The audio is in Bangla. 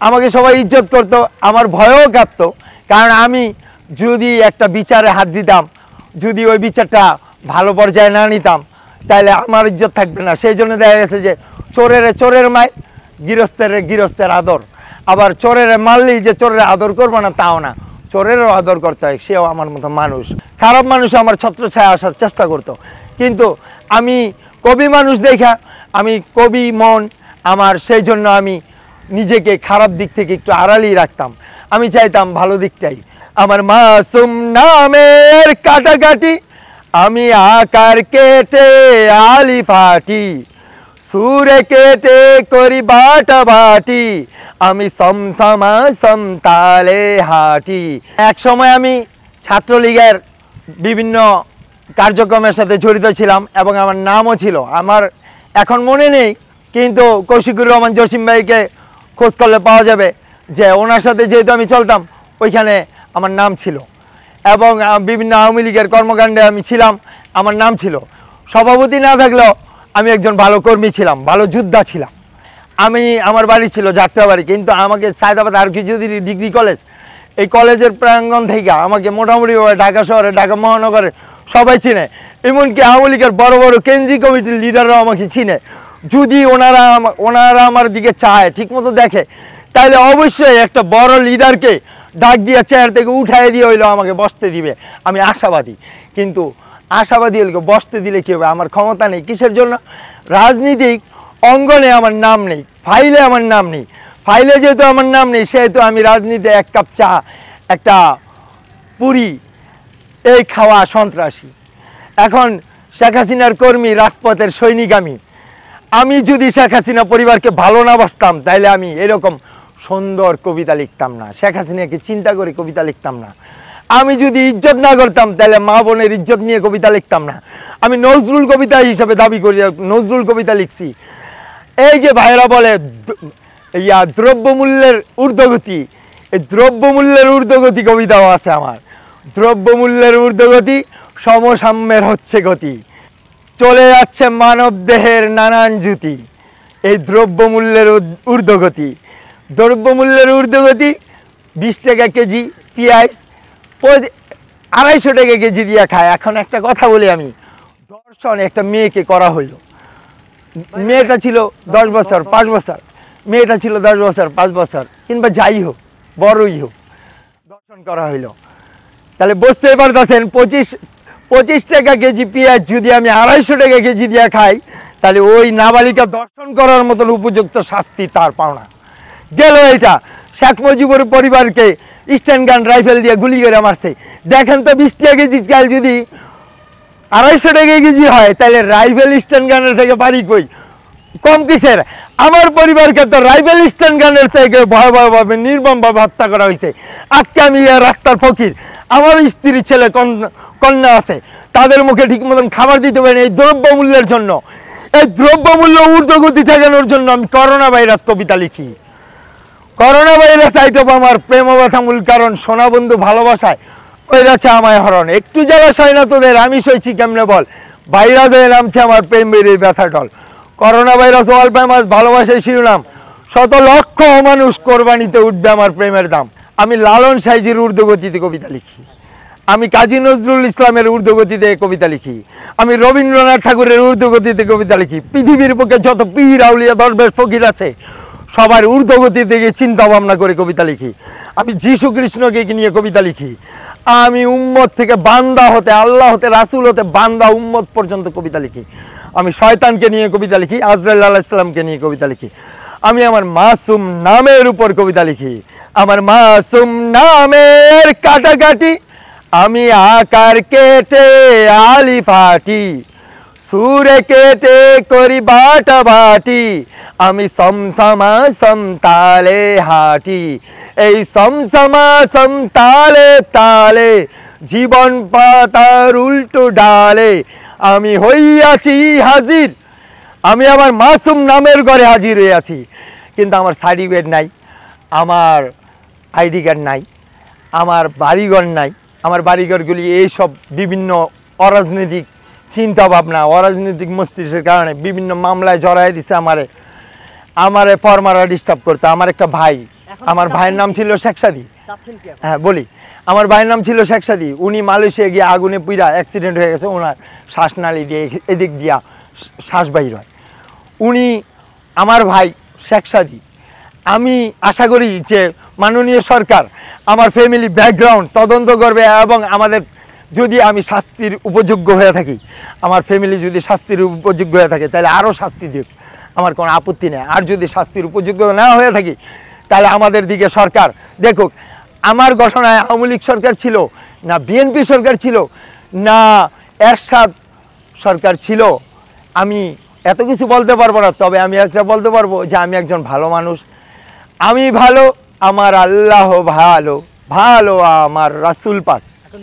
আমাকে সবাই ইজ্জত করতো, আমার ভয়ও কাঁপতো। কারণ আমি যদি একটা বিচারে হাত দিতাম, যদি ওই বিচারটা ভালো পর্যায়ে না নিতাম, তাহলে আমার ইজ্জত থাকবে না। সেই জন্য দেখা গেছে যে চোরের মায়, গৃহস্থের আদর। আবার চোরের মারলেই যে চোরের আদর করবো না তাও না, চোরেরও আদর করতে হয়, সেও আমার মতো মানুষ। খারাপ মানুষ আমার ছত্রছায়া আসার চেষ্টা করতো, কিন্তু আমি কবি মানুষ দেখা, আমি কবি মন আমার, সেই জন্য আমি নিজেকে খারাপ দিক থেকে একটু আড়ালেই রাখতাম। আমি চাইতাম ভালো দিকটাই। আমার মাসুম নামের কাটাকাটি, আমি আকার কেটে আলি ফাটি, সুরে কেটে করি বাটা বাটি, আমি সমসমা সমতালে হাঁটি। এক সময় আমি ছাত্রলীগের বিভিন্ন কার্যক্রমের সাথে জড়িত ছিলাম এবং আমার নামও ছিল। আমার এখন মনে নেই, কিন্তু কৌশিকুর রহমান জসিম ভাইকে খোঁজ করলে পাওয়া যাবে যে ওনার সাথে যেহেতু আমি চলতাম, ওইখানে আমার নাম ছিল। এবং বিভিন্ন আওয়ামী লীগের কর্মকাণ্ডে আমি ছিলাম, আমার নাম ছিল। সভাপতি না থাকলেও আমি একজন ভালো কর্মী ছিলাম, ভালো যোদ্ধা ছিলাম। আমার বাড়ি ছিল যাত্রাবাড়ি, কিন্তু আমাকে সায়দাবাদ আর কিছু ডিগ্রি কলেজ, এই কলেজের প্রাঙ্গণ থেকে আমাকে মোটামুটিভাবে ঢাকা শহরে, ঢাকা মহানগরে সবাই চিনে। এমনকি আওয়ামী লীগের বড় বড় কেন্দ্রীয় কমিটির লিডাররাও আমাকে চিনে। যদি ওনারা আমার দিকে চায়, ঠিকমতো দেখে, তাহলে অবশ্যই একটা বড় লিডারকে ডাক দিয়ে চেয়ার থেকে উঠাই দিয়ে হইলো আমাকে বসতে দিবে। আমি আশাবাদী, কিন্তু আশাবাদী হলে বসতে দিলে কী হবে? আমার ক্ষমতা নেই। কিসের জন্য? রাজনীতিক অঙ্গনে আমার নাম নেই, ফাইলে আমার নাম নেই। ফাইলে যেহেতু আমার নাম নেই, সেহেতু আমি রাজনীতিতে এক কাপ চা, একটা পুরি, এই খাওয়া সন্ত্রাসী। এখন শেখ হাসিনার কর্মী, রাজপথের সৈনিক আমি যদি শেখ হাসিনা পরিবারকে ভালো না বাসতাম, তাইলে আমি এরকম সুন্দর কবিতা লিখতাম না, শেখ হাসিনাকে চিন্তা করে কবিতা লিখতাম না। আমি যদি ইজ্জত না করতাম, তাহলে মা বোনের ইজ্জত নিয়ে কবিতা লিখতাম না। আমি নজরুল কবিতা হিসাবে দাবি করি, নজরুল কবিতা লিখছি। এই যে ভাইয়েরা বলে দ্রব্যমূল্যের ঊর্ধ্বগতি, এই দ্রব্যমূল্যের ঊর্ধ্বগতি কবিতাও আছে আমার। দ্রব্যমূল্যের ঊর্ধ্বগতি, সমসাম্যের হচ্ছে গতি, চলে যাচ্ছে মানব দেহের নানান জ্যুতি, এই দ্রব্যমূল্যের ঊর্ধ্বগতি। দ্রব্যমূল্যের ঊর্ধ্বগতি, 20 টাকা কেজি পেঁয়াজ 250 টাকা কেজি দিয়ে খায়। এখন একটা কথা বলি, আমি দর্শন একটা মেয়েকে করা হইল, মেয়েটা ছিল 10 বছর 5 বছর, মেয়েটা ছিল 10 বছর 5 বছর, কিংবা যাই হোক, বড়ই হোক, দর্শন করা হইল। তাহলে বুঝতেই পারতেছেন, 25 টাকা কেজি পেঁয়াজ যদি আমি 250 টাকা কেজি দিয়ে খাই, তাহলে ওই নাবালিকা দর্শন করার মতন উপযুক্ত শাস্তি তার পাওনা গেল। এটা শেখ মুজিবুর পরিবারকে স্ট্যান্ড গান রাইফেল দিয়ে গুলি করে মারছে। দেখেন তো, 20 টাকা কেজি চাল যদি 250 টাকা কেজি হয়, তাহলে রাইফেল স্ট্যান্ড গানের থেকে বাড়ি কই? কম কিসের? আমার পরিবারকে তো রাইফেল স্ট্যান্ড গানের থেকে ভয়াবহভাবে নির্মমভাবে হত্যা করা হয়েছে। আজকে আমি রাস্তার ফকির, আমার স্ত্রী ছেলে কন্যা আছে, তাদের মুখে ঠিক মতন খাবার দিতে পারেন এই দ্রব্যমূল্যের জন্য। এই দ্রব্যমূল্য ঊর্ধ্বগতি ঠেকানোর জন্য আমি করোনা ভাইরাস কবিতা লিখি। করোনা ভাইরাস আইটপ আমার প্রেম ব্যথা মূল কারণ, সোনা বন্ধু ভালোবাসায় কইরাছে আমায় হরণ, একটু জ্বালা সয় না তোদের, আমি সইছি কেমনে বল, ভাইরাস হয়ে নামছে আমার প্রেম বেরিয়ে ব্যথা doll. Corona virus all famous, ভালোবাসায় শিরোনাম, শত লক্ষ মানুষ কোরবানিতে উঠবে আমার প্রেমের দাম। আমি লালন সাইজির ঊর্ধ্বগতিতে কবিতা লিখি, আমি কাজী নজরুল ইসলামের ঊর্ধ্বগতিতে কবিতা লিখি, আমি রবীন্দ্রনাথ ঠাকুরের ঊর্ধ্বগতিতে কবিতা লিখি। পৃথিবীর বুকে যত পীর আউলিয়া দরবেশ ফকির আছে, সবার ঊর্ধ্বগতি থেকে চিন্তা ভাবনা করে কবিতা লিখি। আমি যীশু কৃষ্ণকে নিয়ে কবিতা লিখি। আমি উম্মত থেকে বান্দা হতে, আল্লাহ হতে, রাসূল হতে বান্দা উম্মত পর্যন্ত কবিতা লিখি। আমি শয়তানকে নিয়ে কবিতা লিখি, আজরাইল আলাইহিস সালামকে নিয়ে কবিতা লিখি। আমি আমার মাসুম নামের উপর কবিতা লিখি। আমার মাসুম নামের কাটাকাটি, আমি আকার কেটে আলি ফাটি, সুরে কেটে করি বাটা বাটি, আমি সমসমা সমতালে হাঁটি, এই সমসমা সমতালে তালে, জীবন পাতার উল্টো ডালে আমি হইয়াছি হাজির। আমি আমার মাসুম নামের ঘরে হাজির হইয়াছি, কিন্তু আমার সার্টিফিকেট নাই, আমার আইডি কার্ড নাই, আমার বাড়িঘর নাই। আমার বাড়িঘরগুলি এইসব বিভিন্ন অরাজনৈতিক চিন্তা ভাবনা, অরাজনৈতিক মস্তিষ্কের কারণে বিভিন্ন মামলায় জড়াই দিছে। আমারে ফরমারা ডিস্টার্ব করতো। আমার একটা ভাই আমার ভাইয়ের নাম ছিল শেখ সাদি। চাচ্ছেন কি এখন? হ্যাঁ বলি, আমার ভাইয়ের নাম ছিল শেখ সাদি। উনি মালয়েশিয়া গিয়ে আগুনে পুইরা অ্যাক্সিডেন্ট হয়ে গেছে, ওনার শ্বাসনালী দিয়ে এদিক দিয়া শ্বাস বাহির হয়। উনি আমার ভাই শেখ সাদি। আমি আশা করি যে মাননীয় সরকার আমার ফ্যামিলি ব্যাকগ্রাউন্ড তদন্ত করবে এবং আমাদের যদি আমি শাস্তির উপযোগ্য হয়ে থাকি, আমার ফ্যামিলি যদি শাস্তির উপযোগ্য হয়ে থাকে তাহলে আরও শাস্তি দিক, আমার কোনো আপত্তি নেই। আর যদি শাস্তির উপযোগ্য না হয়ে থাকি তাহলে আমাদের দিকে সরকার দেখুক। আমার ঘটনায় আওয়ামী লীগ সরকার ছিল না, বিএনপি সরকার ছিল না, এরশাদ সরকার ছিল, আমি এত কিছু বলতে পারবো না। তবে আমি একটা বলতে পারবো যে আমি একজন ভালো মানুষ, আমি ভালো, আমার আল্লাহ ভালো, ভালো আমার রাসূল পাক